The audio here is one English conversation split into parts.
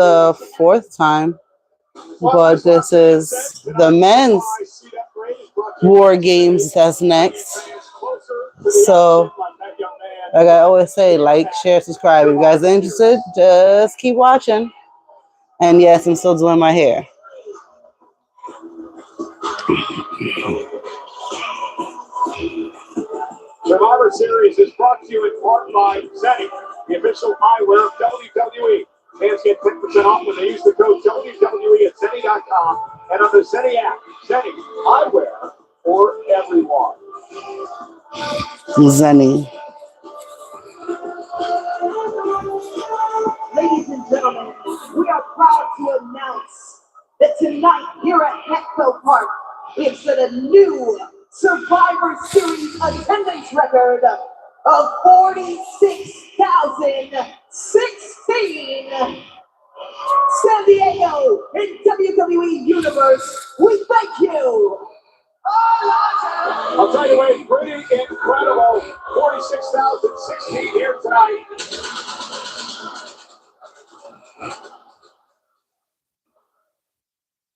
the fourth time, but this is the men's war games that's next. So, like I always say, like, share, subscribe. If you guys are interested, just keep watching. And yes, I'm still doing my hair. Survivor Series is brought to you in part by Zenni, the official eyewear of WWE. Fans get 10% off when they use the code WWE at Zenni.com and on the Zenni app. Zenni, eyewear for everyone. Zenni. Ladies and gentlemen, we are proud to announce that tonight here at Petco Park, we've set a new Survivor Series attendance record of 46,016. San Diego in WWE Universe, we thank you. I'll tell you what, it's pretty incredible. 46,016 here tonight.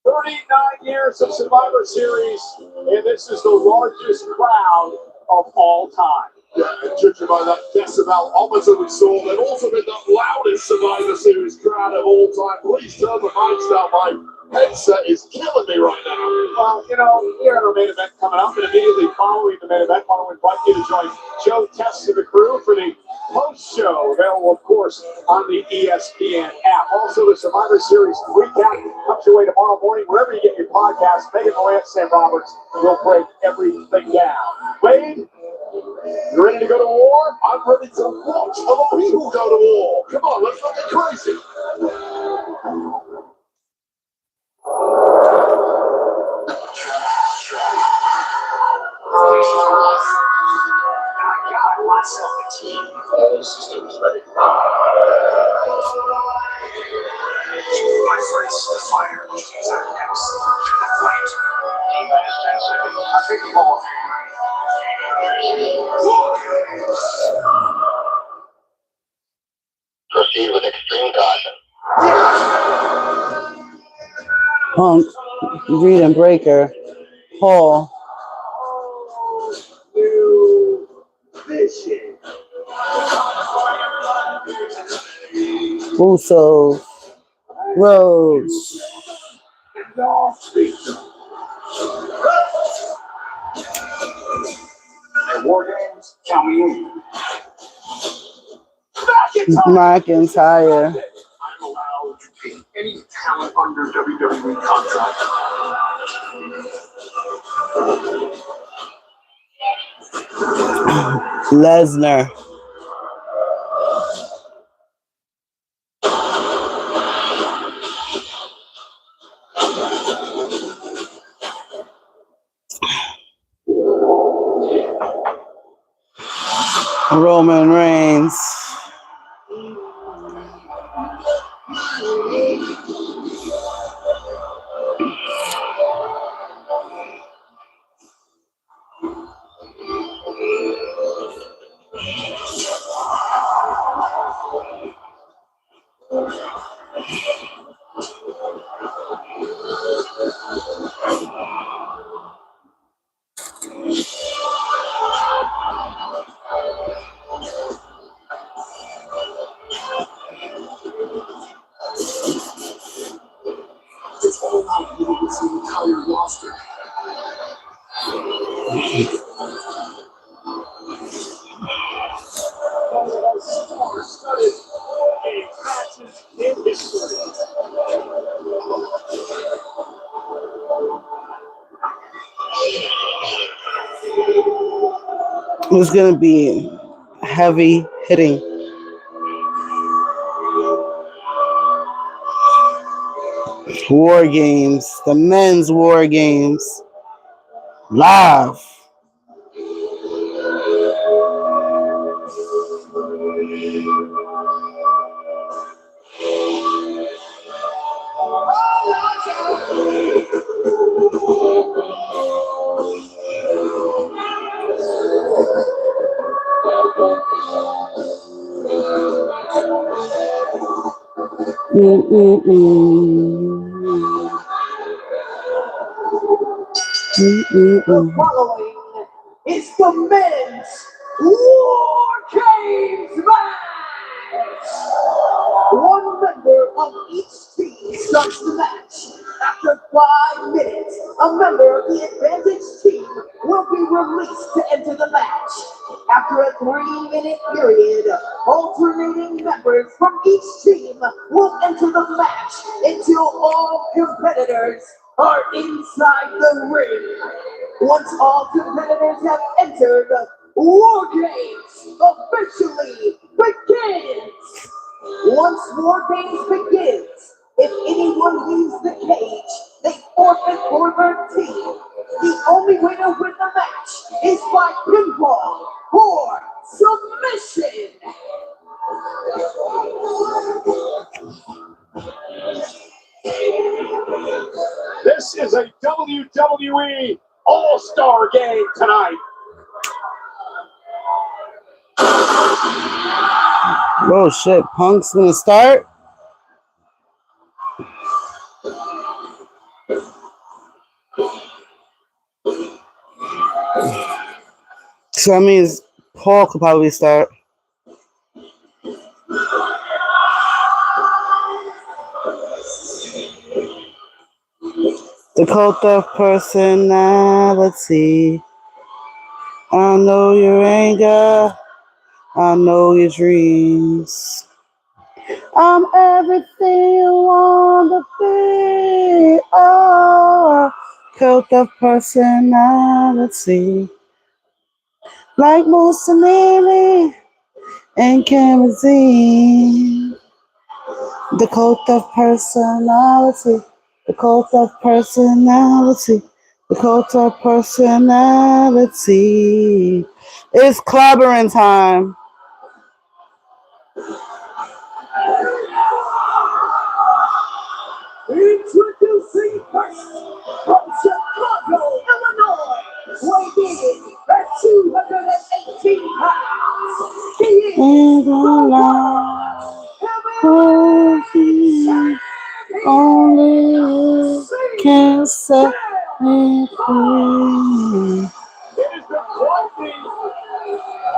39 years of Survivor Series, and this is the largest crowd of all time. Yeah, and judging by that decibel that we saw, they've also been the loudest Survivor Series crowd of all time. Please turn the mics down. My headset is killing me right now. Well, you know, here at our main event coming up, and immediately following the main event, I want to invite you to join Joe Test and the crew for the post-show, available, of course, on the ESPN app. Also, the Survivor Series recap comes your way tomorrow morning, wherever you get your podcast. Megan Morant, Sam Roberts will break everything down. Wade, you ready to go to war? I'm ready to watch other people go to war. Come on, let's not get crazy. I got myself a team. All systems ready. My first the fire. Next, the flight. T-minus 10 seconds. I think more. Proceed with extreme caution. Punk, Reed and Breaker, Paul. New vision. Usos, Rhodes. And War Games, count me in. McIntyre. I'm allowed to take any talent under WWE contract. Lesnar. Roman Reigns. It's all about you to see the entire roster. Star-studded matches in history. It's going to be heavy hitting. War Games, the men's War Games, live. The following is the men's War Games match. One member of each team starts the match. After 5 minutes, a member of the advantage team will be released to enter the match. After a 3-minute period, alternating members from each team will enter the match until all competitors are inside the ring. Once all competitors have entered, War Games officially begins. Once War Games begins, if anyone leaves the cage, they forfeit for their team. The only way to win the match is by pinfall or submission. This is a WWE All-Star game tonight. Oh shit, Punk's gonna start. So that means Paul could probably start. The cult of personality. I know your anger. I know your dreams. I'm everything you want to be. Oh, cult of personality. Like Mussolini and Kerosene. The cult of personality. The cult of personality. The cult of personality. It's clobbering time. Introducing first from Chicago, Illinois, weighing in at 218 pounds. He is the Only can set me free. It has been quite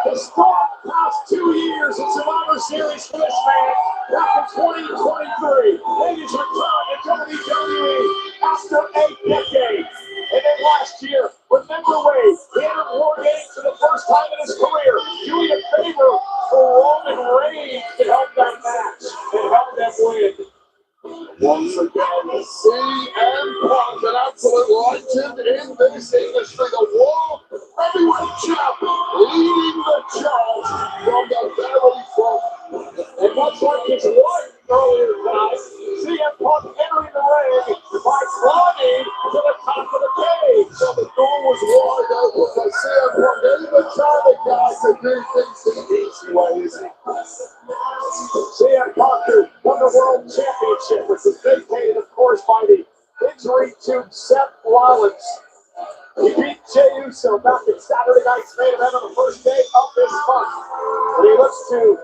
the storm past 2 years in Survivor Series for this man. Back in 2023, ladies returned to WWE after a decade. And then last year, remember Wade, he entered War Games for the first time in his career, doing a favor for Roman Reigns to help that match and help them win. Once again, CM Punk, an absolute legend in this industry, the World Heavyweight Champion, leading the charge from the very front. And much like his wife earlier tonight, CM Punk entering the ring by climbing to the top of the cage. So the door was wide open for CM Punk, even the Charlie guy to do things the easy way, isn't he? CM Punk won the World Championship, which was vacated, of course, by the injury to Seth Rollins. He beat Jey Uso back in Saturday night's main event on the first day of this month. And he looks to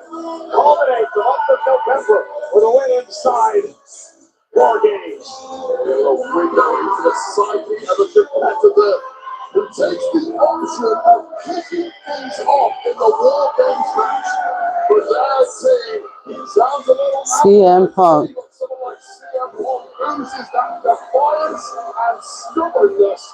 culminate the month of November with a win inside War Games. So we go into the psyche of a competitor who takes the option of kicking things off in the War Games match. But their team sounds a little CM Punk. but someone like CM Punk oozes that defiance and stubbornness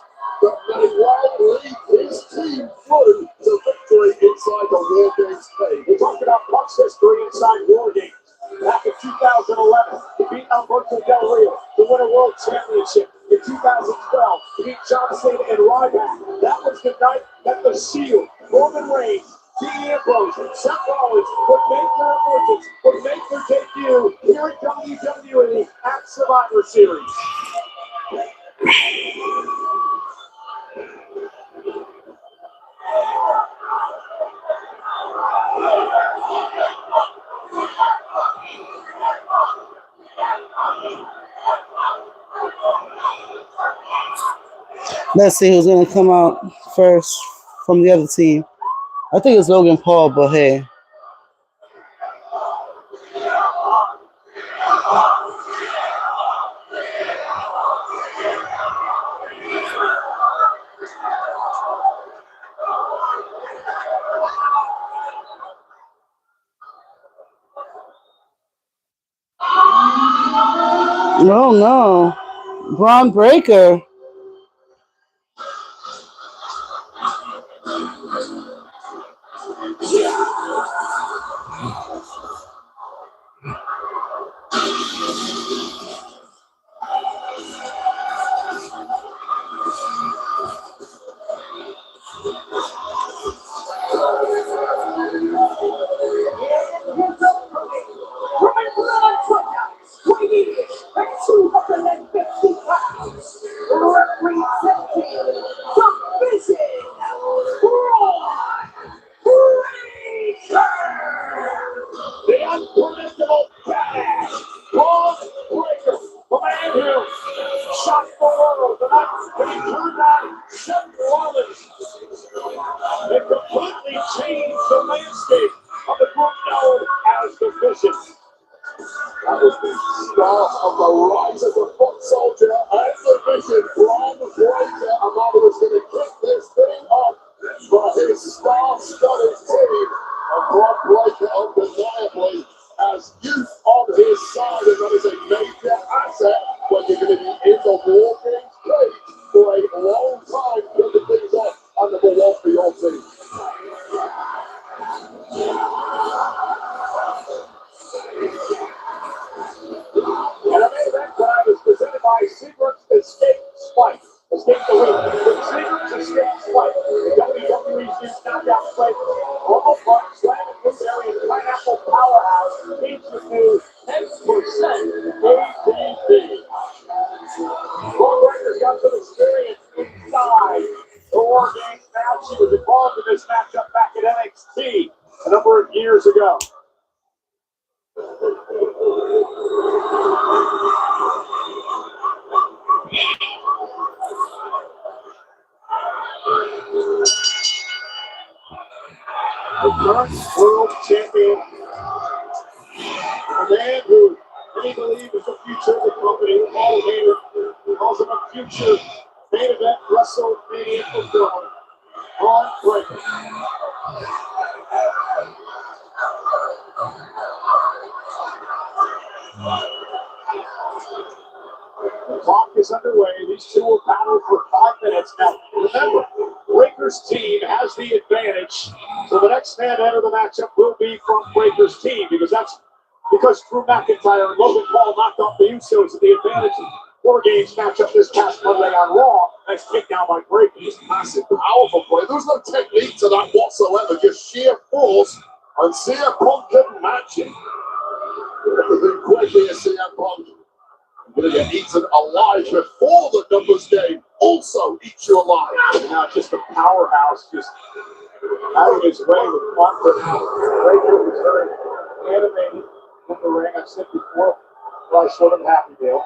that may well lead his team through to victory inside the War Games cage. We talked about Punk's history inside War Games. Back in 2011, he beat Alberto Del Rio to win a world championship. In 2012, he beat John Cena and Ryback. That was the night that the Shield, Roman Reigns, Dean Ambrose, Seth Rollins would make their emergence, would make their debut here at WWE at Survivor Series. Let's see who's gonna come out first from the other team. I think it's Logan Paul, but hey. No, no. Braun Breaker. The unpredictable badass, Braun Breaker, the man who shocked the world the night when he turned on Seth Rollins. It completely changed the landscape of the group known as the Vision. That was the start of the rise of the foot soldier and the Vision. Braun Breaker, a man who was going to kick this thing off for his star-studded team. And Braun Breaker undeniably has youth on his side, and that is a major asset when you're going to be in the War Games cage for a long time, kicking things off at number one for your team. And our main event tonight is presented by Seagram's Escape Spike. Escape the week with Seagram's Escape Spike. The WWE's new knockout spike. Robo Front, Slam and Blueberry and Pineapple Powerhouse. Each with new 10% ATP. Braun Breaker's got some experience inside the War Games match. He was involved in this matchup back at NXT a number of years ago. The current world champion, a man who many believe is the future of the company, Paul Heyman, calls him a future main event WrestleMania performer, Braun Breaker. The clock is underway. These two will battle for 5 minutes. Now, remember, Breaker's team has the advantage. So the next man to enter the matchup will be from Breaker's team because Drew McIntyre and Logan Paul knocked off the Usos at the advantage of War Games matchup this past Monday on Raw. Nice takedown by Breaker. Massive, powerful play. There was no technique to that whatsoever, just sheer force. And CM Punk couldn't match it. Everything quickly as CM Punk. Going to get eaten alive before the numbers game also eats you alive. And now just a powerhouse, just having his way with confidence. Breaker was very animated in the ring. I've said before, probably short of Happy Meal.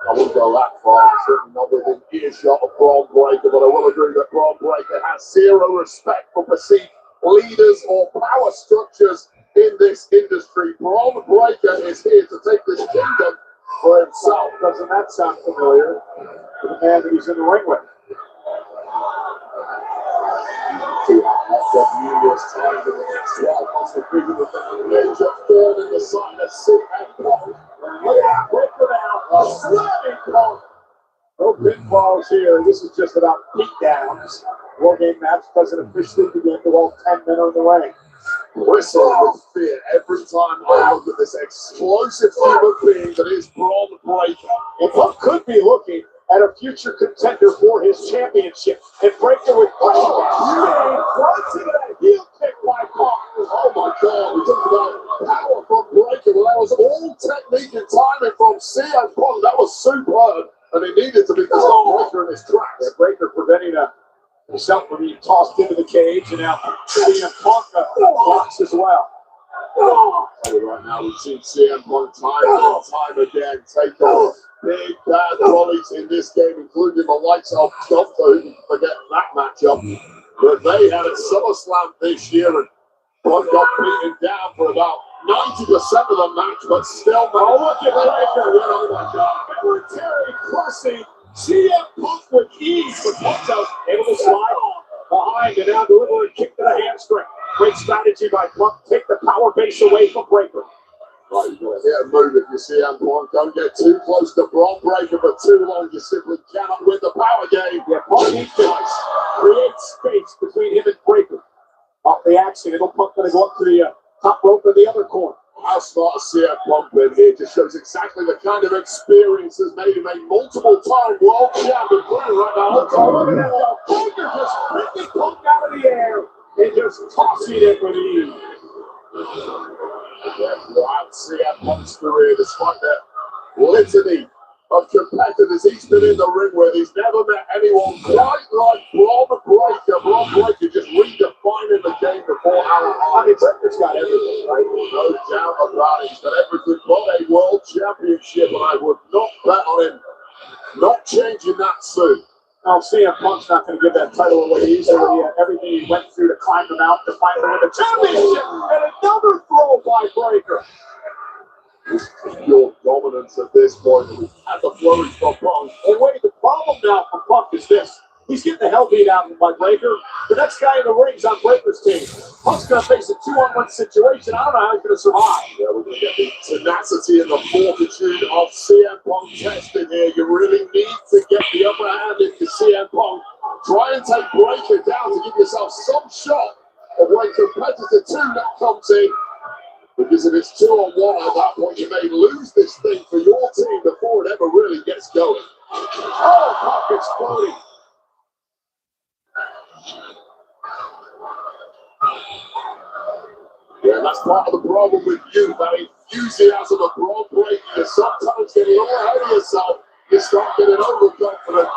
I wouldn't go that far, certainly not within earshot of Braun Breaker, but I will agree that Braun Breaker has zero respect for perceived leaders or power structures in this industry. Braun Breaker is here to take this kingdom for himself. Doesn't that sound familiar to the man that he's in the ring with? Numerous times in the next 12 months, the figure with the major thorn in the side of CM Punk. Look at Breaker now, slamming Punk. No pinfalls here. This is just about beatdowns. War Game match doesn't officially begin until all 10 men are in the ring. Bristle with fear every time I look at this explosive human being that is Braun Breaker. And Punk could be looking at a future contender for his championship. And Breaker with heel kick by Punk. Oh my God, we talked about power from Breaker. Well, that was all technique and timing from CM Punk. That was superb. And he needed to be caught Breaker in his tracks. Yeah, Breaker preventing himself from being tossed into the cage, and now CM Punk blocks as well. Right now, we've seen CM Punk time and time again take on big bad bullies in this game, including the likes of Gunther, who can forget that matchup. But they had a SummerSlam this year, and Punk got beaten down for about 90% of the match, but still, look at Breaker. Oh my God. Military crushing CM Punk with ease, but Punk's out, able to slide behind and now deliver a kick to the hamstring. Great strategy by Punk. Take the power base away from Breaker. Right, you're going to hit a move if to CM Punk. Don't get too close to Braun Breaker for too long. You simply cannot win the power game. Yeah, Punk needs to create space between him and Breaker. Off the action, it'll Punk going to go up to the top rope of the other corner. How smart is CM Punk been here? Just shows exactly the kind of experience has made him a multiple-time world champion. Right now, Look at that, though. Breaker just picking Punk out of the air and just tossing it with ease. Throughout CM Punk's career, despite that litany of competitors he's been in the ring with, he's never met anyone quite like Braun Breaker. Braun Breaker just redefining the game before our eyes. I mean, Breaker's got everything, right? No doubt about it. He's got everything but a world championship, and I would not bet on him not changing that soon. Now, CM Punk's not going to give that title away easily. Everything he went through to climb the mountain to finally win the championship, and another throw by Breaker. Pure dominance at this point. At the flourish for Punk. And wait, the problem now for Punk is this. He's getting the hell beat out by Breaker. The next guy in the ring's on Breaker's team. Punk's going to face a 2-on-1 situation. I don't know how he's going to survive. Yeah, we're going to get the tenacity and the fortitude of CM Punk tested here. You really need to get the upper hand into CM Punk. Try and take Breaker down to give yourself some shot of when competitor 2 now comes in. Because if it's 2-on-1 at that point, you may lose this thing for your team before it ever really gets going. Oh, Punk exploding. Yeah, that's part of the problem with you, that enthusiasm of Braun Breaker. You sometimes get a little ahead of yourself. You start getting overconfident.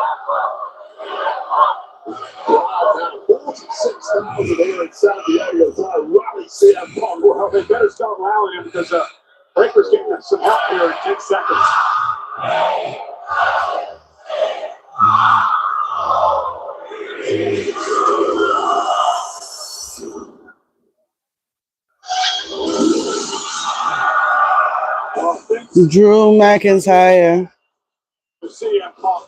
Wow, 46,000 here in San Diego to rally CM Punk. Well, they better start rallying him because Breaker's getting some help here in 10 seconds. Drew McIntyre. CM Punk.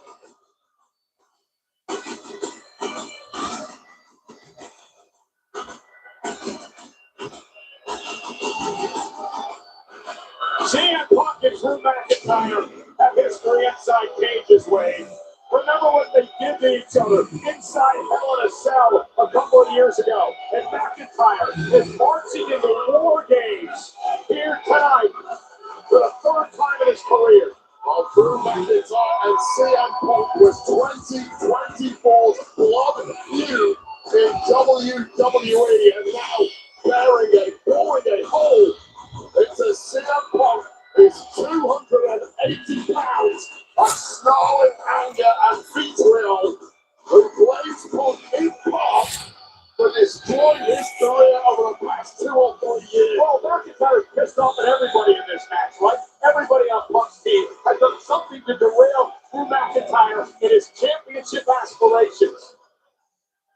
CM Punk and Drew McIntyre have history inside Cage's way. Remember what they did to each other inside Hell in a Cell a couple of years ago. And McIntyre is marching into War Games here tonight for the third time in his career. Well, Drew McIntyre and CM Punk was 2024's blood feud in WWE, and now boring a hole into CM Punk is 280 pounds of snarling anger and vitriol, who blames Punk in part for destroying his career over the past 2 or 3 years. Well, McIntyre's pissed off at everybody in this match, right? Everybody on Punk's team has done something to derail Drew McIntyre in his championship aspirations.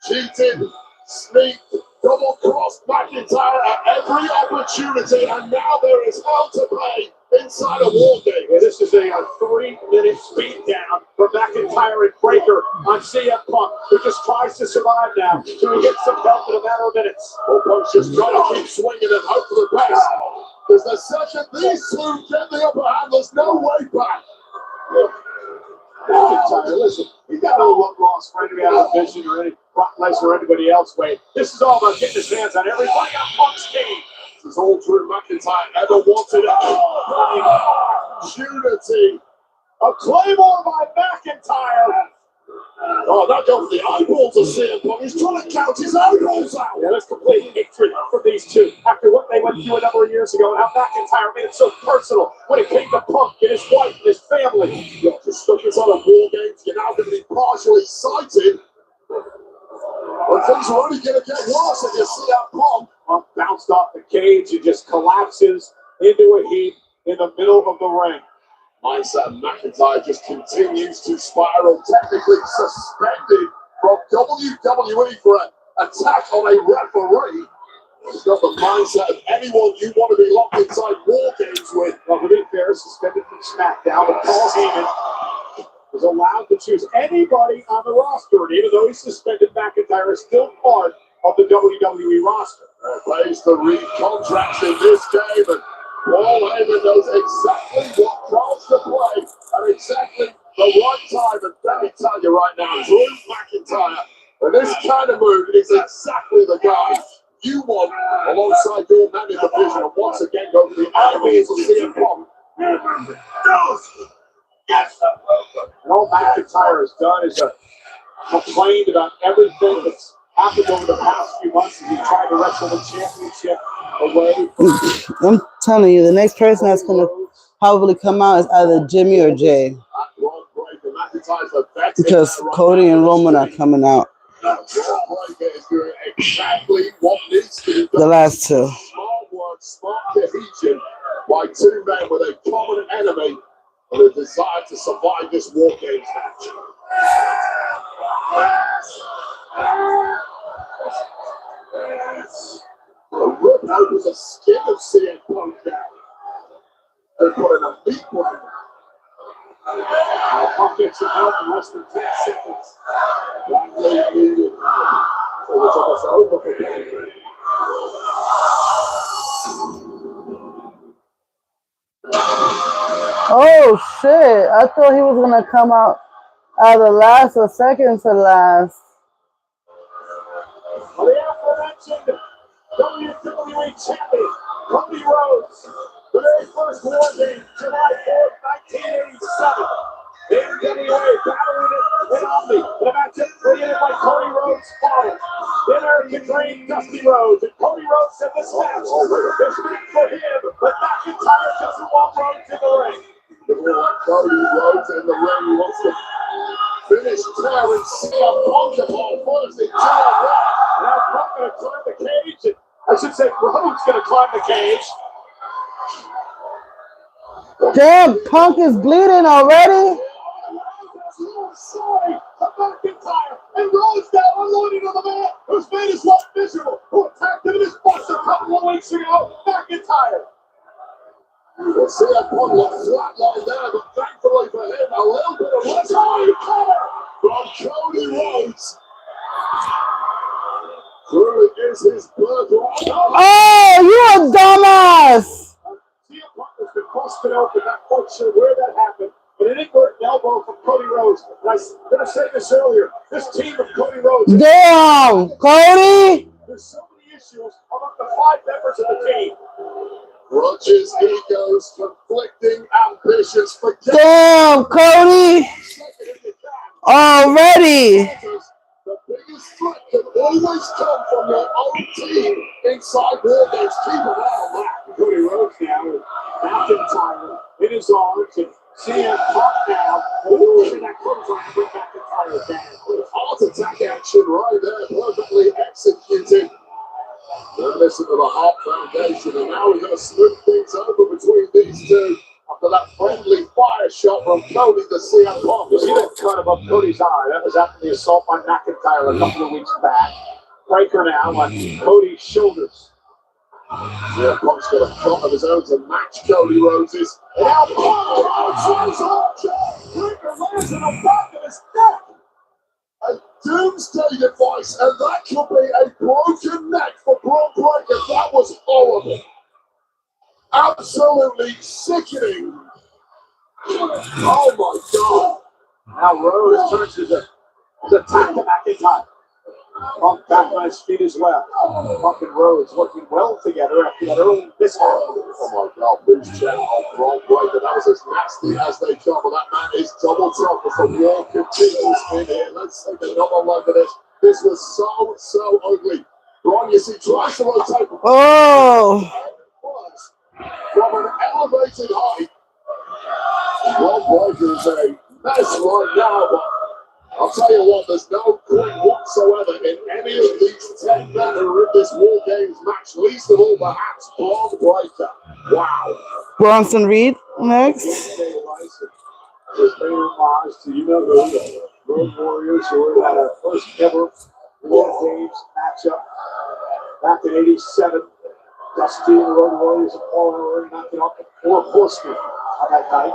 Cheated, sneaked, double-crossed McIntyre at every opportunity, and now there is hell to pay inside a War Game. Yeah, this is a 3-minute speed down for McIntyre and Breaker on CM Punk, who just tries to survive now till he gets some help in a matter of minutes. Well, Punk's just trying to keep swinging and hope for the best. Because the second these two get the upper hand, there's no way back. McIntyre, listen, he's got no love lost for any other vision or any Brock Lesnar or anybody else, Wade. This is all about getting his hands on everybody on Punk's team. This is all Drew McIntyre ever wanted. Opportunity. A Claymore by McIntyre. Oh, that goes the eyeballs of CM Punk. He's trying to count his eyeballs out. Yeah, that's complete hatred for these two after what they went through a number of years ago and how McIntyre made it so personal when it came to Punk and his wife and his family. You're just stuck inside a War Games. You're now going to be partially sighted. But things are only going to get worse if you see that Punk. Punk bounced off the cage and just collapses into a heap in the middle of the ring. Mindset McIntyre just continues to spiral, technically suspended from WWE for an attack on a referee. He's got the mindset of anyone you want to be locked inside War Games with. Well, to be fair, suspended from SmackDown, but Paul Heyman was allowed to choose anybody on the roster, and even though he's suspended, McIntyre is still part of the WWE roster. Plays to read contracts in this game, and Paul Heyman knows exactly what cards to play and exactly the right time. And let me tell you right now, Drew McIntyre, in this kind of mood, is exactly the guy you want alongside your man in the division. And once again, go to the enemies of CM Punk. And all McIntyre has done is complained about everything that's happened over the past few months as he tried to wrestle the championship away. I'm telling you, the next person that's gonna probably come out is either Jimmy or Jay, because Cody and Roman are coming out. Exactly what needs to be The done. last two. Smart work, smart cohesion by two men with a common enemy and a desire to survive this War Games match. A rip opens the skin of CM Punk down and putting a beat on him. Punk gets some help in less than 10 seconds. That lead needed. It was almost over for him. Oh shit! I thought he was gonna come out either last or second to last. Well, the aforementioned WWE champion, Cody Rhodes, the very first War Games, July 4th, 1987. The NWA battling it in Omni, the matchup created by Cody Rhodes' father, the American Dream, Dusty Rhodes. And Cody Rhodes said this match is meant for him, but McIntyre doesn't want Rhodes in the ring. Cody Rhodes in the ring. He wants to finish tearing CM Punk apart first in July. Now Punk going to climb the cage. And I should say Rhodes going to climb the cage. Damn, Punk is bleeding already. Sorry, McIntyre and Rhodes now unloading on the man who's made his life miserable, who attacked him in his bus a couple of weeks ago, McIntyre. We'll see a Punk look flatline there, but thankfully for him, a little bit of what's cover from Cody Rhodes. Truly is his birthright. Oh, you a dumbass! CM Punk has been busted open, not quite sure where that happened, but an inverted elbow from Cody Rhodes. And I was going to say this earlier, this team of Cody Rhodes, Damn, Cody! there's so many issues among the 5 members of the team. Grudges, egos, conflicting ambitions. Forget Damn, Cody! Already! the biggest threat can always come from your own team inside War Games. Keep an eye on that. Cody Rhodes now with McIntyre in his arms and CM Punk now. And that clothesline bring McIntyre down. Heart attack action right there, perfectly executed. Now listen to the Heart Foundation, and now we're going to smooth things over between these two after that friendly fire shot from Cody to CM Punk. You see that cut above Cody's eye? That was after the assault on McIntyre a couple of weeks back. Breaker now on Cody's shoulders. CM Punk's got a cut of his own to match Cody Rhodes's. And now Punk runs Archer. Breaker lands in the back of his neck. A doomsday device, and that could be a broken neck for Braun Breaker. That was horrible. Absolutely sickening. Oh my God. Now Rhodes turns his attack to McIntyre. Punk back on his feet as well. Punk and Rhodes working well together after that early mishap. Oh my God, loose check on Braun Breaker. That was as nasty as they come, but that man is double tough as the war continues in here. Let's take another look at this. This was so ugly. Braun, you see, tries to rotate. Oh! From an elevated height. Braun Breaker is a mess right now, but I'll tell you what, there's no point whatsoever in any of these 10 men who are in this War Games match, least of all perhaps Braun Breaker. Wow. Bronson Reed next. This may homage to the Road Warriors who were at our first ever War Games matchup back in '87. Dusty and the Road Warriors and Paul Ellering knocking off the 4 Horsemen on that night.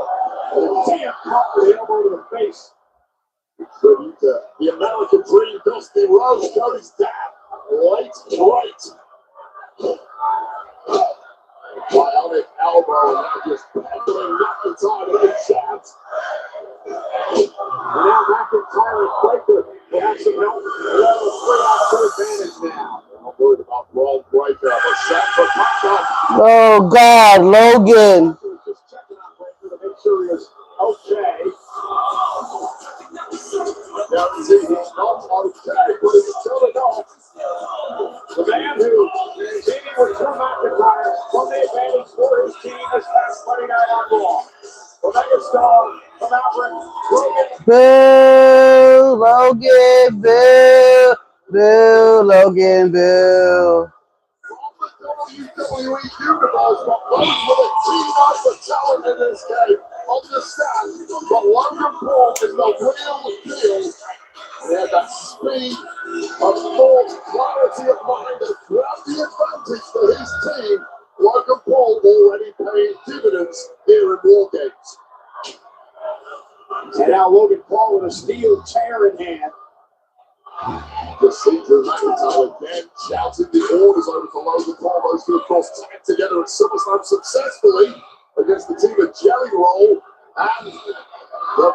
And then CM Punk with the elbow to the face. Tribute to the American Dream, Dusty Rhodes, Cody's dad. Late, right. Bionic elbow, and now just pendling McIntyre to the shaft. And now McIntyre and Breaker will have some help. They'll have a 3-out advantage now. I'm worried about Braun Breaker, but set for touchdown. Oh God, Logan. Just checking on Breaker to make sure he is okay. Now he's not okay, but he's still a dog. The man who teaming with Drew McIntyre won the advantage for his team this past Monday night on Raw. Omega Star from Maverick, Logan. Boo, Logan, boo, boo, Logan, boo. From the WWE Universe, but those with a team up for talent in this game understand that Logan Paul is the real deal. They have that speed of thought, clarity of mind, and grab the advantage for his team. Logan Paul already paying dividends here in War Games. And now Logan Paul with a steel chair in hand. The Drew McIntyre again shouting the orders over to Logan Paul. Those two, of course, tagged together at SummerSlam successfully against the team of Jelly Roll and the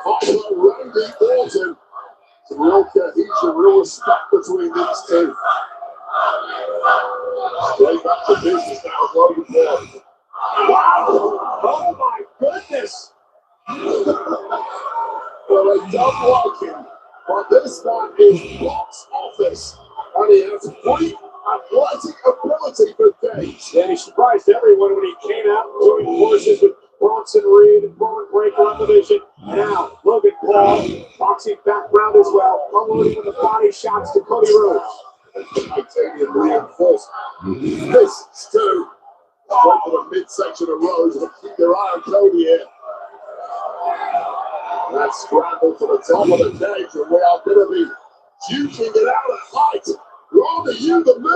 Viper Randy Orton. Some real cohesion, real respect between these two. Straight back to business now with Logan Paul. Wow! Oh my goodness! Well, they don't like him, but this man is box office, and he has great athletic ability for days. And he surprised everyone when he came out doing forces with Bronson Reed and Braun Breaker on the division. And now Logan Paul, boxing background as well, unloading with the body shots to Cody Rhodes. Titanium reinforced. This, Stu. Straight to the midsection of Rhodes, but keep your eye on Cody here. That scramble to the top of the cage, and we are going to be duking it out at height. Rather you than me.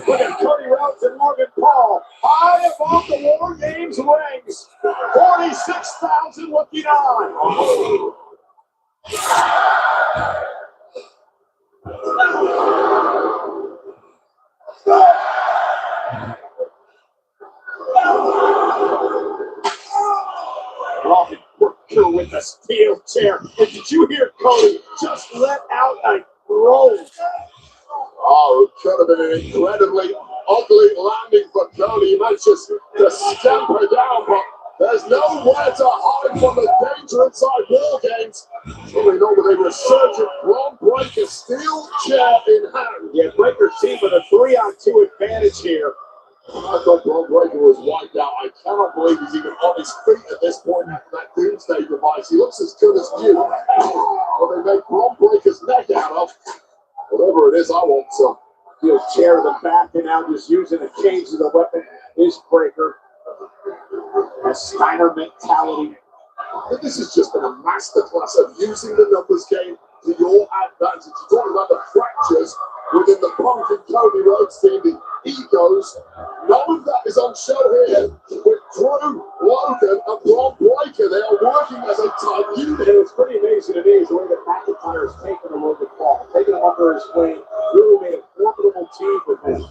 Look at Cody Rhodes and Logan Paul high above the War Games rings. 46,000 looking on. Robin Breaker with the steel chair. And did you hear Cody just let out a roll? Oh, it could have been an incredibly ugly landing for Cody. He managed to stamp her down, but there's nowhere to hide from the danger inside War Games. Coming on with a resurgent Braun Breaker steel chair in hand. Yeah, Breaker's team with a 3-on-2 advantage here. I thought Braun Breaker was wiped out. I cannot believe he's even on his feet at this point after that Doomsday device. He looks as good as new. But they made Braun Breaker's neck out of. Whatever it is, I want some. He'll chair the back and now just using the cage as a weapon is Breaker. A Steiner mentality. But this has just been a masterclass of using the numbers game to your advantage. You're talking about the fractures within the Punk and Cody Rhodes team, the egos. None of that is on show here with Drew, Logan, and Braun Breaker. They are working as a tight unit. And it's pretty amazing to me is the way that McIntyre has taken a Logan Paul, taken him under his wing, really made a formidable team with him.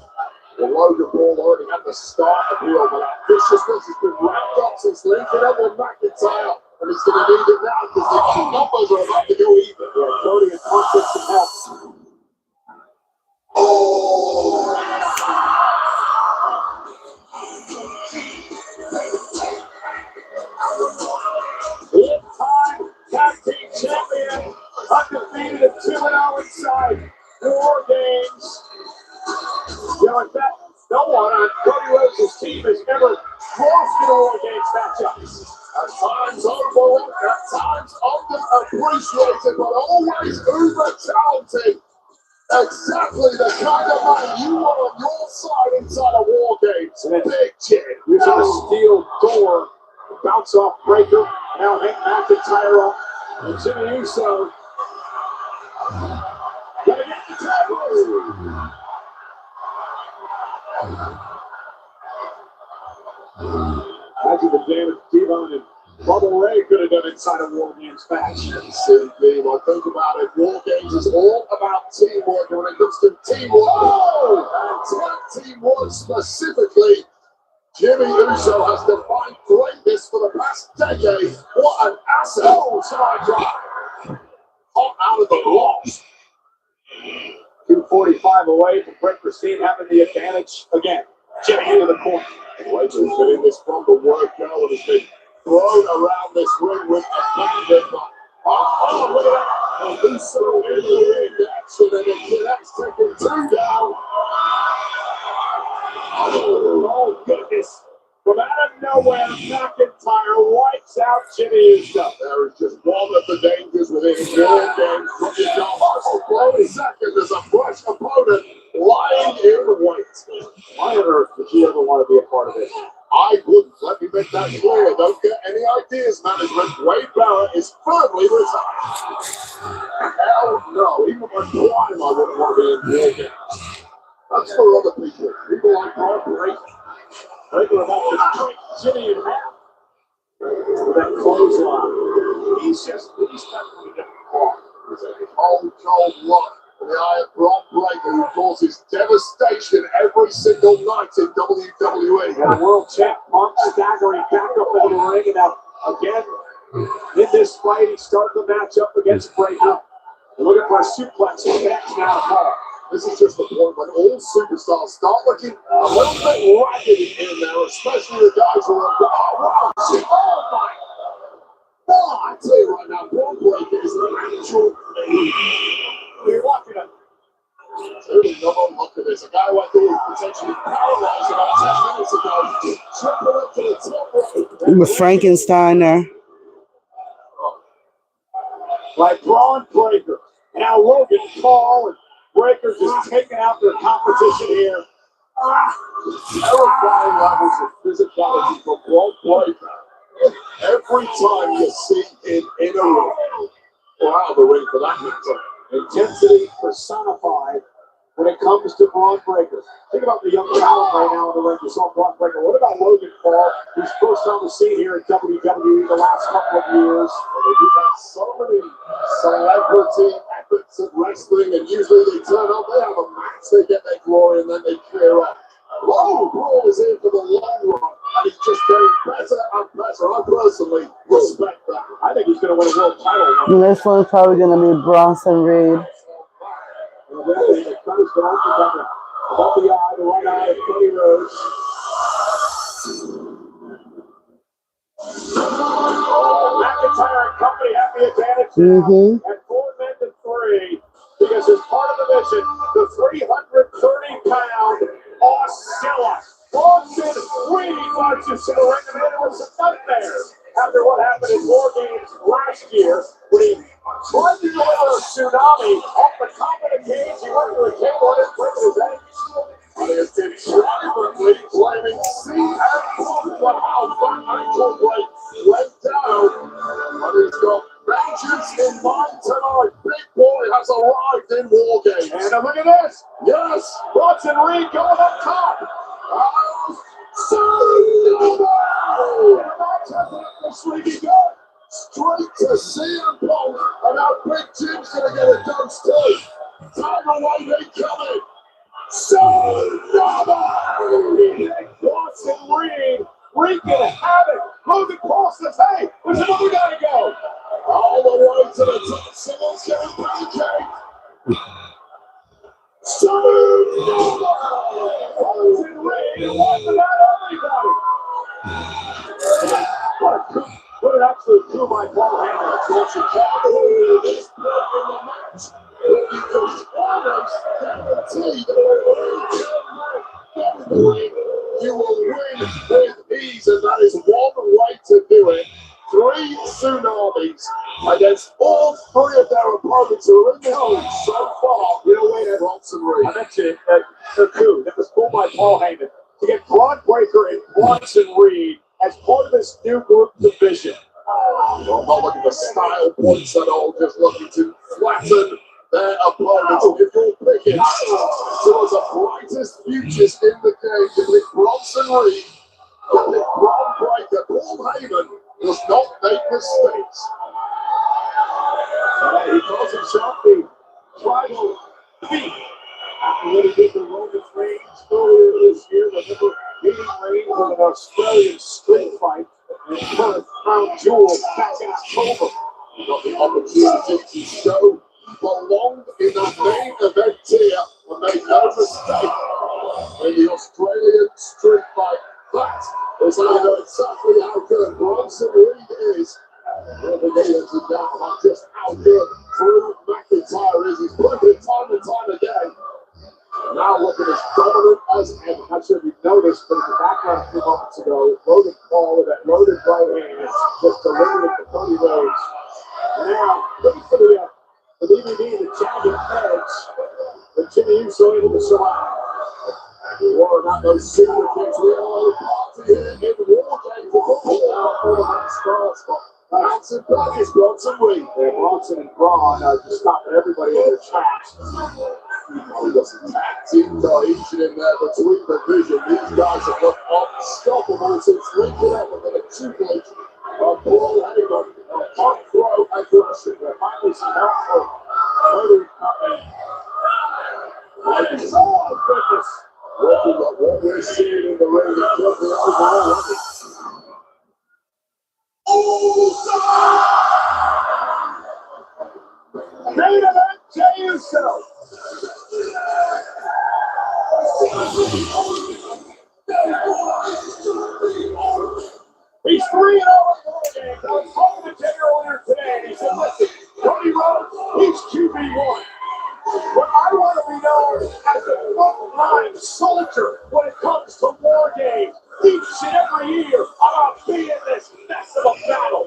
Well, Logan Paul already had the start appeal, but that viciousness has been wrapped up since linking up with McIntyre. And he's going to need it now because the numbers are about to go even. Yeah, Cody and Punk with some help. Big-time tag team champion, undefeated at 2-0 inside War Games. You know, in fact, no one on Cody Rhodes' team has ever lost in a War Games matchup. At times overlooked, at times underappreciated, but always uber talented. Exactly the kind of man you want on your side inside of War Games. Big chin. Using a steel door, bounce off Breaker. Now Hank McIntyre off. And Jimmy Uso. Gotta get the tackle. Imagine the damage Devon and Bubba Ray could have done inside a War Games match. Silly game. I think about it. War Games is all about teamwork. And when it comes to teamwork, and tag teamwork specifically, Jimmy Uso has defined greatness for the past decade. What an asset! Oh, side drive. Hot out of the blocks. 2:45 away from Brett Christine having the advantage again. Jimmy into the corner. Rachel's been in this from the word go and has been thrown around this ring with abandon. Oh, look at that. And Uso in the ring action and it connects, taking two down. Oh, goodness. From out of nowhere, McIntyre wipes out Jimmy Uso. There is just one of the dangers within war games from your job. For second, there's a fresh opponent lying in wait. Why on earth would you ever want to be a part of this? I wouldn't. Let me make that clear. Don't get any ideas, management. Wade Barrett is firmly retired. Hell no. Even my prime, I wouldn't want to be in war games. That's for other people. People like Braun Breaker. Breaker about to break Jimmy in half. That clothesline. He's not going to get caught. It's a cold look in the eye of Braun Breaker, who causes devastation every single night in WWE. And the world champ Punk staggering back up into the ring. And now, again, in this fight, he's starting the match up against Breaker. Looking for a suplex next now to Paul. This is just the point when all superstars start looking a little bit raggedy in there, especially the guys who are, oh wow, oh my. Oh, I tell you right now, Braun Breaker is an actual You're watching it. Really, no look at this. A guy who I thought was potentially paralyzed about 10 minutes ago, tripping up to the top rope. With Frankenstein there. Like Braun Breaker. And now Logan Paul and Breaker just taking out their competition here. Terrifying levels of physicality from Braun Breaker. Every time you see him in a ring, or out of the ring for that matter. Intensity personified when it comes to Braun Breaker. Think about the young talent right now in the ring. You saw Braun Breaker. What about Logan Paul, who's first on the scene here at WWE the last couple of years? We've had so many celebrity efforts at wrestling, and usually they turn up, they have a match, they get their glory, and then they clear up. Whoa, Paul is here for the long run, and he's just getting better and better. I personally respect that. I think he's going to win a world title. This one's probably going to be Bronson Reed. And then the comes to open above the eye, the right eye of Cody Rhodes. McIntyre and company have the advantage now at 4 men to 3 because as part of the mission, the 330-pound Oscilla Bronson Reed marches to the ring, and it was a nightmare after what happened in War Games last year when he tried to deliver a tsunami off the top of the cage. He went to the table and breaking his ankle. And he has been triumphantly blaming CM Punk for how that ankle break went down. And he's got vengeance in mind tonight. Big Boy has arrived in War Games. And look at this. Yes, Bronson Reed going up top. Straight to CM Punk, and now Big Jim's gonna get a dance too. Tiger Wade incoming. Bronson Reed wreaking havoc. Logan Paul says, hey, there's another guy to go. All the way to the top. Someone's getting pancake. Bronson Reed wants about everybody. What an absolute coup by Paul Heyman. What's your capital? This point in the match. If you can guarantee you will win with ease, and that is one way to do it. 3 tsunamis against all 3 of their opponents who are in the ring so far. You know, wait, Bronson Reed. I mentioned the coup that was pulled by Paul Heyman to get Braun Breaker and Bronson Reed as part of this new group division. I'm not looking for style points at all, just looking to flatten their opponents. If you're picking towards the brightest futures in the game, you pick Bronson Reed, you pick Braun Breaker. Paul Heyman does not make mistakes. He calls himself the tribal thief. After what he did to Roman Reigns earlier this year, remember beating Reigns with Australian street fight and Perth Crown Jewel back in October. Got the opportunity to show belonged in that main event tier and made no mistake in the Australian street fight. That is how you know exactly how good Bronson Reed is. We'll be able to doubt about just how good Drew McIntyre is. He's proven it time and time again. Now looking as dominant as ever. I'm not sure if you've noticed, but in the background a few moments ago, Logan Paul with that loaded right hand just delivered it to Cody Rhodes. Now, looking for the DVD, the jagged edge, and Jimmy Uso into the survive. Or not those super kicks. We are party here in War Games. Bronson back is Bronson Reed. And Bronson and Braun just stopping everybody in their tracks. We got some tag team cohesion in there between the division. These guys have looked unstoppable since linking up with the Triple H of Paul Heyman. Front throw aggression. They're finally some help for Cody coming. Oh, goodness. Looking at what we're seeing in the ring is just the overall record. Main event, Jey Uso. He's 3-0 in War Games. I was talking to Jey earlier today, and he said, listen, Cody Rhodes, he's QB1. But I want to be known as a frontline soldier when it comes to War Games. Each and every year, I'm going to be in this mess of a battle.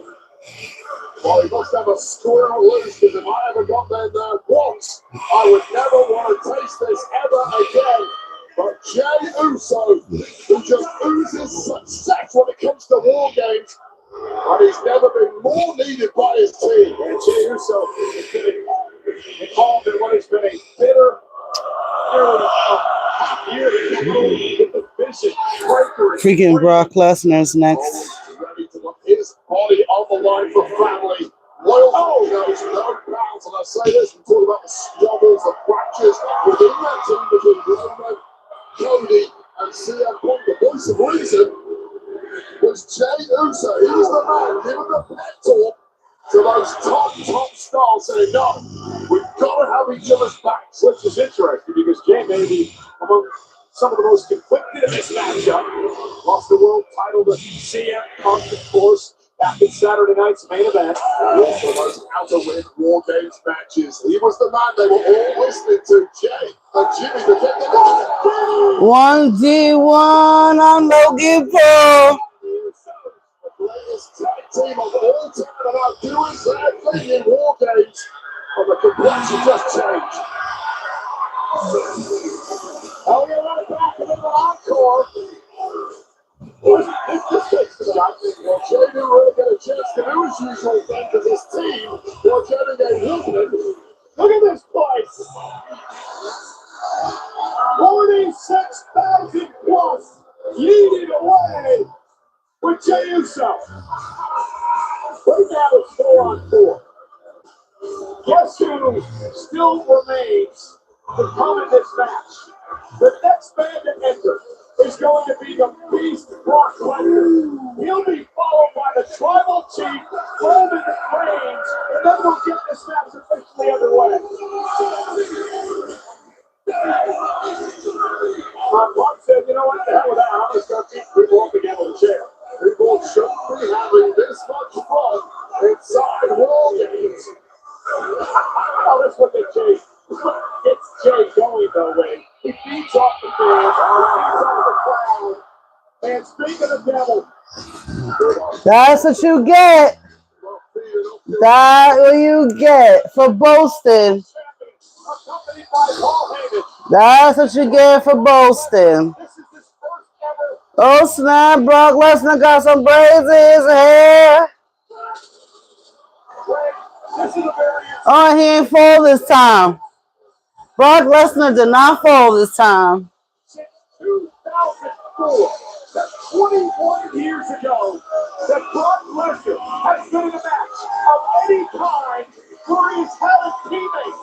Well, he must have a squirrel loose, because if I ever got there once, I would never want to taste this ever again. But Jey Uso, who just oozes success when it comes to War Games, and he's never been more needed by his team. And Jey Uso is getting involved in what has been a bitter, nearly a half year to get with the vision breaker. Freaking Brock Lesnar's next. Ready to put his body on the line for family. Loyalty knows no bounds, and I say this, we talk about the squabbles, the fractures within that team between Roman, Cody, and CM Punk. The voice of reason was Jey Uso. He was the man giving the pep talk to those top stars, saying, no, we've got to have each other's backs. Which is interesting because Jey may be among some of the most conflicted in this matchup. Lost the world title to CM Punk, of course, back in Saturday night's main event. Also, those out-to-win War Games matches. He was the man they were all listening to. Jey and Jimmy defending the 1v1 on Logan Paul. the greatest tag team of all time, and are doing their thing in War Games. And the complexion just changed. Oh, you're right back into the encore. Well, Jey didn't really get a chance to do his usual thing because his team were getting a whooping. Look at this place. 46,000 plus leading away with Jey Uso. Right now it's 4-on-4. Guess who still remains to come in this match? The next man to enter is going to be the Beast Brock Lesnar. He'll be followed by the Tribal Chief, Roman Reigns, and then we'll get this match officially underway. Brock said, you know what, the hell with that, I'm going to start beating people up again with a chair. People shouldn't be having this much fun inside War Games. Oh, that's what they chase. It's Jey going though, Ray. He feeds off the fans, he feeds off the crowd. And speaking of devil, That's what you get. That's what you get for boasting. accompanied by Paul Heyman. That's what you get for boasting. This is his first ever. Oh snap, Brock Lesnar got some braids in his hair. This is a very Oh, he ain't fall this time. Brock Lesnar did not fall this time. since 2004. That's 21 years ago that Brock Lesnar has been in a match of any kind where he's had a teammate.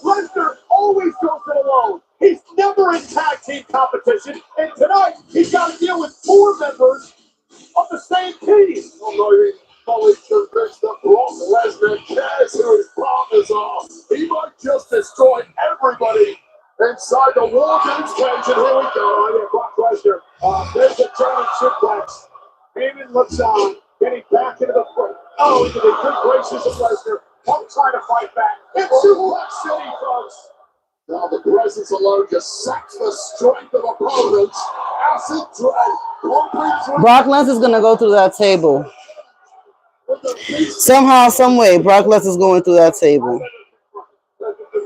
Lesnar always goes it alone. He's never in tag team competition, and tonight he's got to deal with 4 members Lesnar cares who his partners are. He might just destroy everybody inside the War Games cage. And here we go. Oh, yeah, Brock Lesnar. There's a German suplex. Heyman looks on, getting back into the foot. Oh, into the good graces of Lesnar. Punk trying to fight back. It's Suplex City, folks. Now the presence alone just saps the strength of opponents. Acid Drain, pumping through Brock Lesnar's gonna go through that table. with the beast. Somehow, some way, Brock Lesnar's going through that table.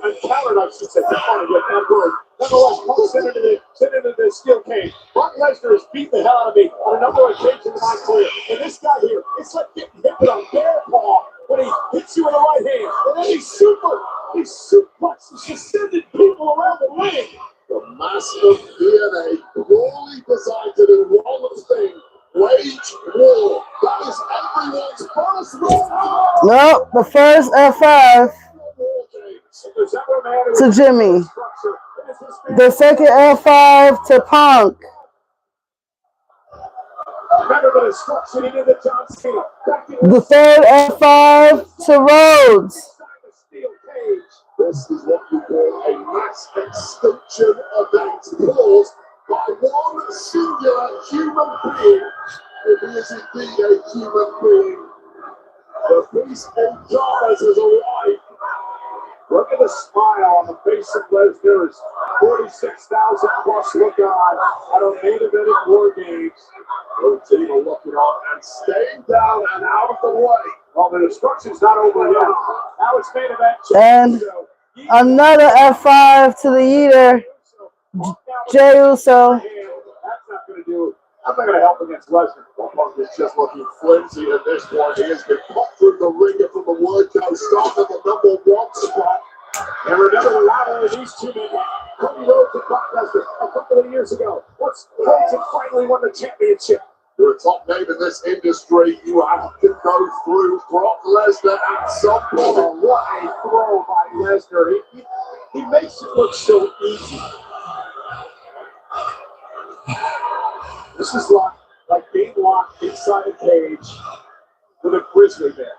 Encountered, I should say. That's funny with that word. Nonetheless, Punk sent into the steel cage. Brock Lesnar has beat the hell out of me on a number of occasions in my career. And this guy here, it's like getting hit with a bear paw when he hits you in the right hand. And then he suplexes suspended people around the ring. The massive DNA purely designed to do one thing: wage war. That is everyone's first rule. Nope, the first F5 If there's ever a man who to is Jimmy. structure, it is this man. The second F5 to Punk. Remember the destruction he did to John Cena. Back in The third F5 to Rhodes. inside the steel cage. This is what you call a mass extinction event caused by one singular human being. If he is indeed a human being, the beast incarnate has arrived. Look at the smile on the face of Lesnar. 46,000 plus look on at a main event at War Games. Both teams are looking on and staying down and out of the way. Well, the destruction's not over yet. Now it's main event. And another F5 to the Eater, Jey Uso. That's not going to do it. That's not going to help against Lesnar. Punk is just looking flimsy at this point. He has been put through the ringer from the word go, starting at the #1 spot. And remember the rivalry of these two men. Cody Rhodes and Brock Lesnar a couple of years ago. Once Rhodes had finally won the championship. You're a top name in this industry. You have to go through Brock Lesnar at some Oh, point. what a throw by Lesnar. He makes it look so easy. This is like being locked inside a cage with a grizzly bear.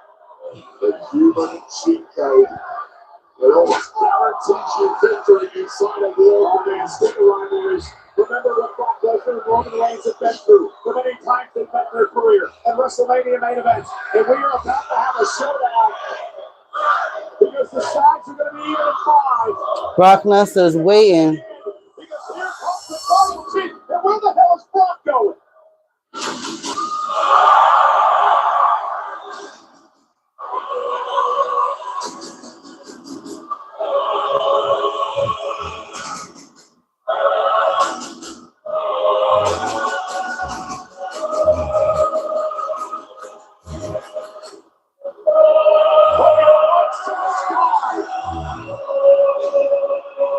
The human cheat code. It almost guarantees you victory inside a war Man, games. stick around there. Remember what Brock Lesnar and Roman Reigns have been through, the many times they've met in their career, and WrestleMania main events. And we are about to have a showdown because the sides are going to be even at 5. Brock Lesnar's waiting. Because here comes the Tribal Chief, and where the hell is Brock going?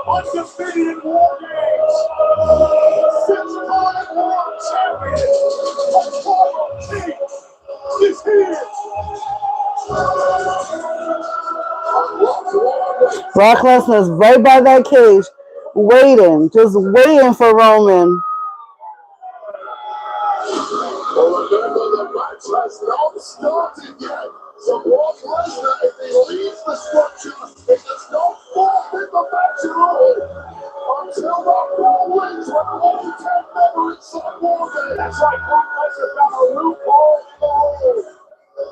Undefeated in War Games. 6-time world champion. The Tribal Chief is here. Brock Lesnar's right by that cage, waiting, just waiting for Roman. Well, remember, the match has not started yet. So Brock Lesnar, if he leaves the structure, it does not forfeit the match at all. Until that ball wins when the only 10 member inside War Games. That's right, Brock Lesnar found a loophole in the rules.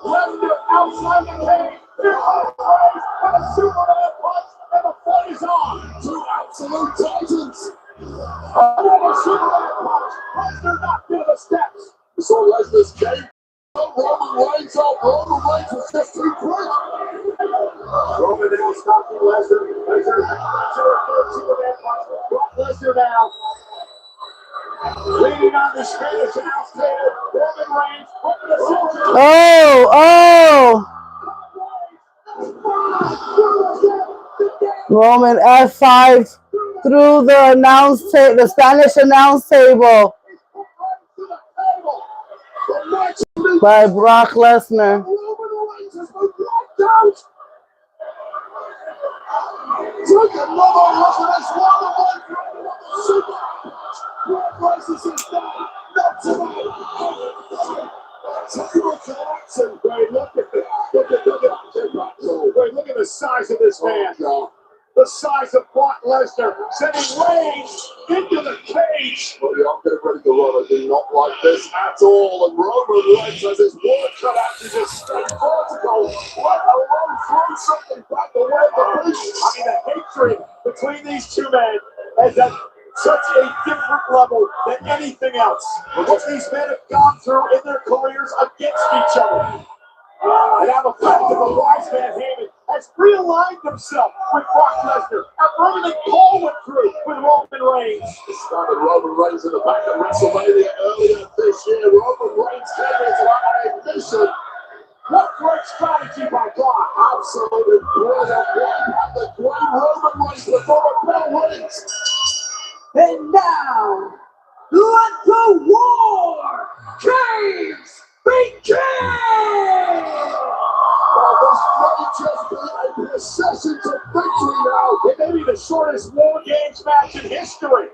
Lesnar outside the cage. Here comes Reigns with a Superman punch, and the fight is on. Two absolute titans. Another Superman punch. Lesnar knocked into the steps. We saw Lesnar's game. Roman Reigns out. Roman Reigns was just too quick. Roman now stopping Lesnar. Lesnar to a third Superman punch. Brock Lesnar now. Leaning on the Spanish announce table. Roman Reigns putting the Superman. Oh! Roman F5 through the Spanish announce table by Brock Lesnar. Roman Reigns has been knocked out. Took another Lesnar one away from the Super. Brock Lesnar is down. Not tonight. Table collapsing. Look at this. Look at the size of this man. The size of Brock Lesnar, sending Reigns into the cage. Well, yeah, I'm getting ready to run. I do not like this at all. And Roman Reigns has his work cut out to just stay vertical, let alone throw something back the way of the beast. I mean, the hatred between these two men is at such a different level than anything else. What these men have gone through in their careers against each other. And now the fact that the wise man Heyman has realigned himself with Brock Lesnar after everything Paul went through with Roman Reigns. Started Roman Reigns in the back of WrestleMania earlier this year. Roman Reigns came into a mission. What great strategy by Brock. Absolutely brilliant. What the great Roman Reigns before the bell rings. And now, let the war games begin! Well, this may just be a procession to victory now. It may be the shortest War Games match in history.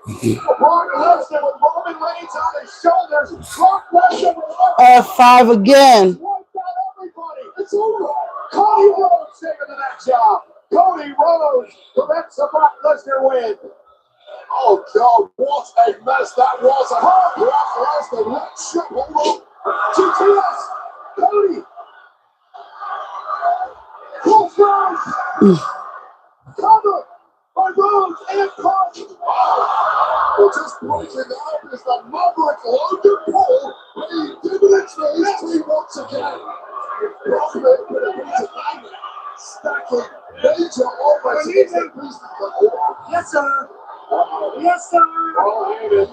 Brock Lesnar with Roman Reigns on his shoulders. Brock Lesnar with F5 again. wiped out everybody. It's over. Cody Rhodes taking the next job. Cody Rhodes prevents the Brock Lesnar win. Oh, God, what a mess that was. Brock Lesnar, let's shut hold up. GTS. Cody. Full front. Cover by Rhodes and Punk. Well, just breaking out is the Maverick Logan Paul paying dividends for his team once again. Brock Lesnar could have been tonight, stacking major offensive pieces of the ball. Yes, sir. Yes, sir. Oh, Heyman.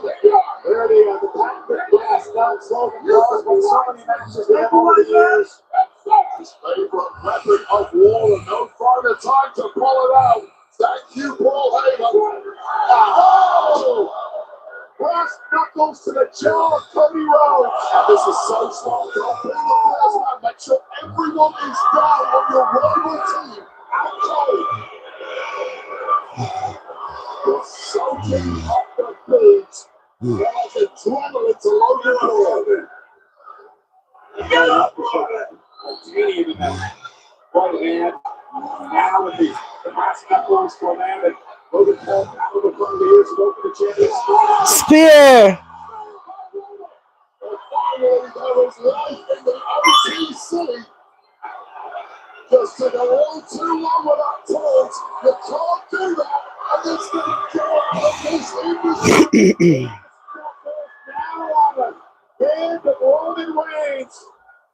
There it is. The patented glass knocks Logan Paul with so many matches in over the years. His favorite weapon of war, and no further time to pull it out. Thank you, Paul Heyman. Oh! Brass knuckles to the jaw of Cody Rhodes. And this is so smart. Don't be the first man. Make sure everyone is down on your rival team. Out cold. You're soaking up the boots. There's adrenaline to Logan Paul. Get up, Titanium in that right hand. Now with the brass knuckles for a man that Logan Paul out of the front of the ears to open the champion. Spear. Finally, there is life in the OTC. Just took a little too long without taunts. You can't do that against the god of this industry. Now on the hand of Roman Reigns.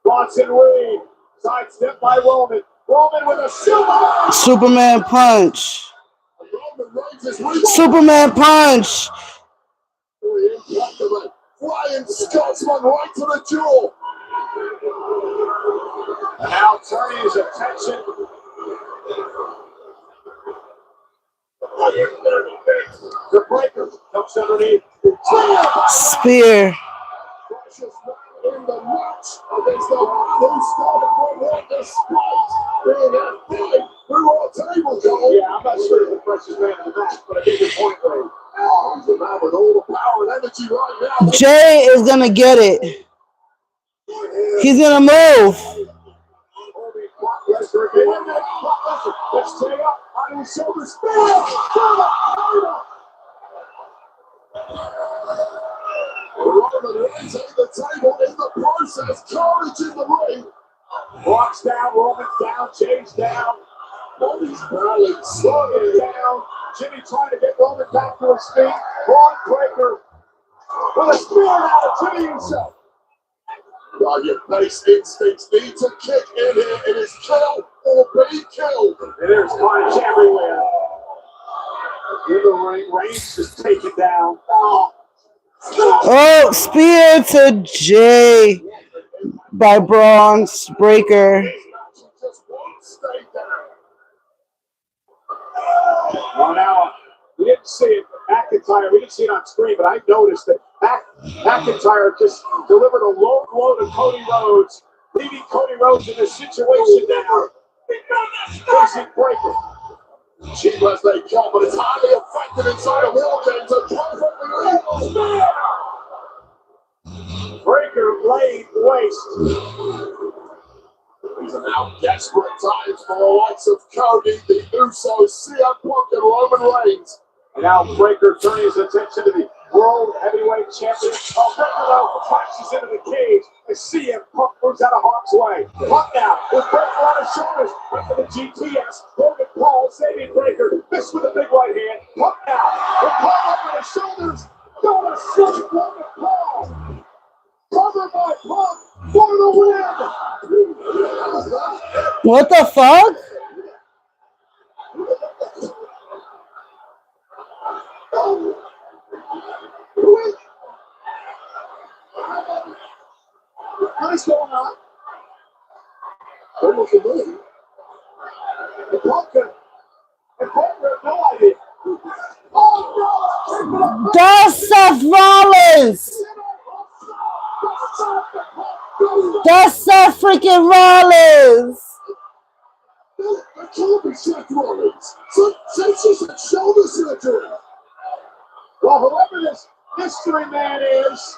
Bronson Reed, sidestep by Roman. Roman with a silver. Superman punch. Roman Reigns is reaching Superman punch. the impact of a flying Scotsman right to the jaw. And now turning his attention. The breaker comes underneath. Spear. Precious in the match against the man who started from here despite being F5 through our table, Joel. Yeah, I'm not sure he's the freshest man in the match, but I think your point there. He's the man with all the power and energy right now. Jay is gonna get it. He's gonna move. Lesnar again. Let's stay up on his shoulders. Roman Reigns at the table in the process. Carnage in the ring. Brock's down, Roman's down, Jay's down. Bobby's barely Logan down. Jimmy trying to get Roman back to his feet. Braun Breaker with a spear out of Jimmy himself. Now your base instincts need to kick in here. It is kill or be killed. And there's carnage everywhere. In the ring, Reigns just take it down. Oh, spear to Jay by Bronx Breaker. She just won't stay down. Well, now, we didn't see it. McIntyre, we didn't see it on screen, but I noticed that McIntyre just delivered a low blow to Cody Rhodes, leaving Cody Rhodes in a situation now. Facing Breaker. Cheap as they come, but it's highly effective inside of War Games and perfectly legal. Breaker laid waste. These are now desperate times for the likes of Cody, the Usos, CM Punk, and Roman Reigns. And now Breaker turning his attention to the World Heavyweight Champion. Breaker though crashes into the cage as CM Punk moves out of harm's way. Punk now with Breaker on his shoulders. Up to the GTS. Logan Paul saving Breaker. This with a big right hand. Punk now with Paul over his shoulders. Going to slice Logan Paul. Covered by Punk for the win. What the fuck? What is going on? Almost a million. And Punk has no idea. Oh no! That's Seth Rollins. That's Seth freaking Rollins. That can't be Seth Rollins. Since she's had shoulder surgery. Well, whoever this mystery man is,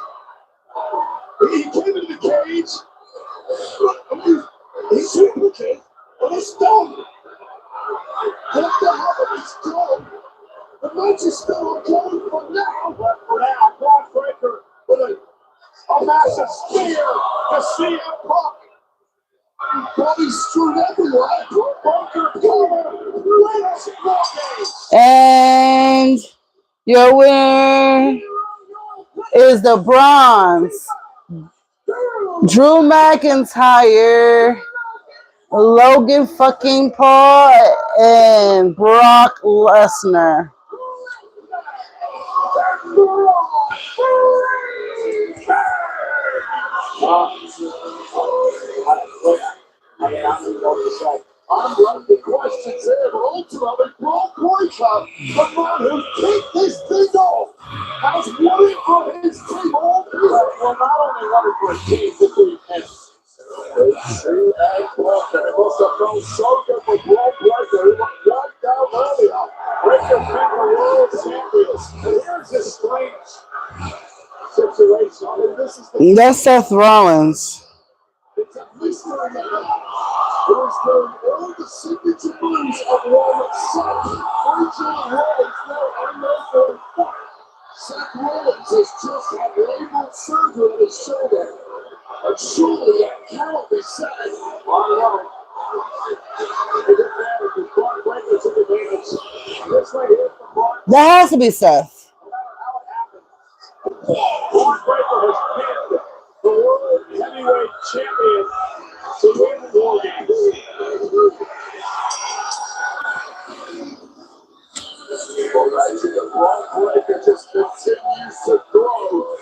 he came into the cage. He's duplicate, but he's done. What the hell? He's done. The match is still ongoing for now. But for now, Braun Breaker with a massive spear to CM Punk. Bobby's screwed everywhere. Breaker cover wins War Games. And your winner is the Bronze. Drew McIntyre, Logan fucking Paul, and Brock Lesnar. I'm running the questions here, but ultimately, Braun Breaker, the man who kicked this thing off, has won it for his team all year. Well, not only won it for his team, but for his team. And Punk, and it must have felt so good for Braun Breaker, who went right down earlier. Breaker beat the world champions. And here's this strange situation. I mean, this is the That's Seth Rollins. It's a mystery man who is doing all the signature moves of one Seth Freaking Rollins. Now I know for a fact Seth Rollins has just had labral surgery on his shoulder. And surely that cannot be said. I love it. It didn't matter because Braun Breaker took advantage. This right here from Braun. That has to be Seth. No matter how it happened, Braun Breaker has pinned the World Heavyweight Champion to win the War Games. Well, actually, the Braun Breaker just continues to grow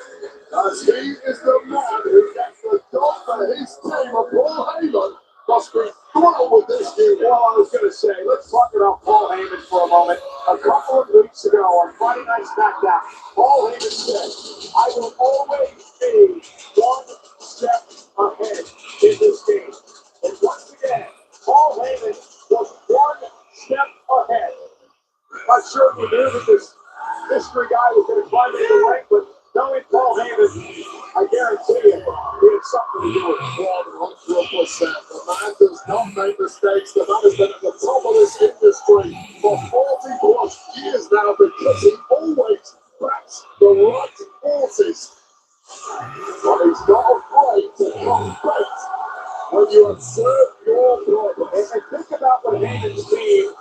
as he is the man who gets the dog for his team. And Paul Heyman must be thrilled with this new. Well, I was going to say, let's talk about Paul Heyman for a moment. A couple of weeks ago on Friday Night SmackDown, Paul Heyman said, I will always be one step ahead in this game. And once again, Paul Heyman was one step ahead. Not sure if we knew that this mystery guy was going to climb into the ring, but knowing Paul Heyman, I guarantee you, he had something to do with it. 100%. The man does not make mistakes. The man has been at the top of this industry for 40 plus years now because he always backs the right forces. But he's not afraid to compete when you observe your problem. And think about what Heyman's team,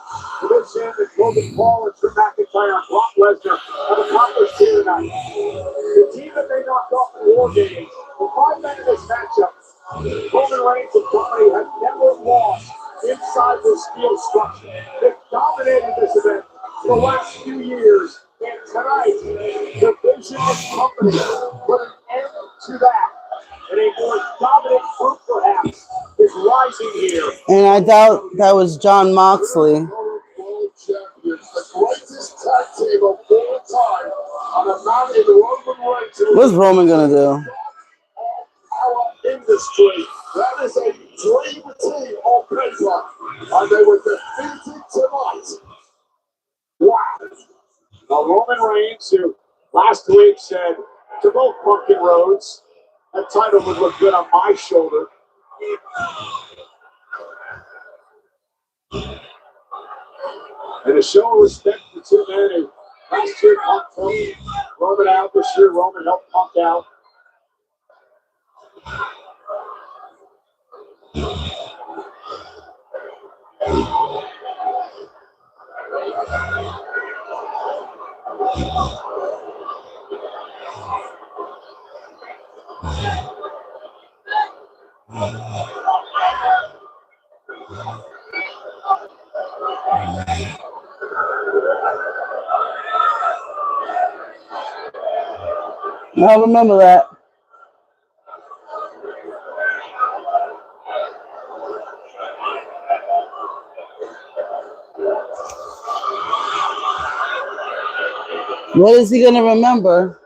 this end, and Logan Paul and Drew McIntyre and Brock Lesnar have accomplished here tonight. The team that they knocked off in War Games, the 5 men in this matchup, Roman Reigns and company have never lost inside this steel structure. They've dominated this event for the last few years, and tonight, the Vision Company put an end to that. And a more dominant group, perhaps, is rising here. And I doubt that was John Moxley. World champions, the greatest tag team of all time, and a man in Roman Reigns who What's Roman gonna do? our industry. That is a dream team on paper, and they were defeated tonight. Wow. Now, Roman Reigns, who last week said to both Pumpkin Roads, that title would look good on my shoulder. And to show respect to the two men who last year punked Roman out, this year Roman helped Punk out. I remember that. What is he gonna remember?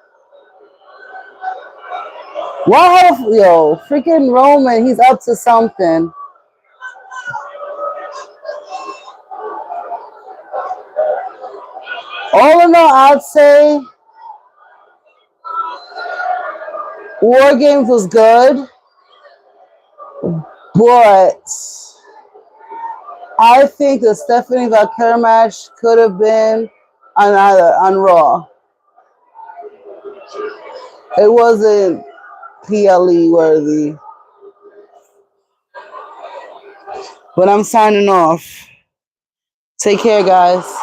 Wow, yo, freaking Roman, he's up to something. All in all, I'd say War Games was good, but I think the Stephanie Valkyrie match could have been on Raw. It wasn't PLE worthy. But I'm signing off. Take care, guys.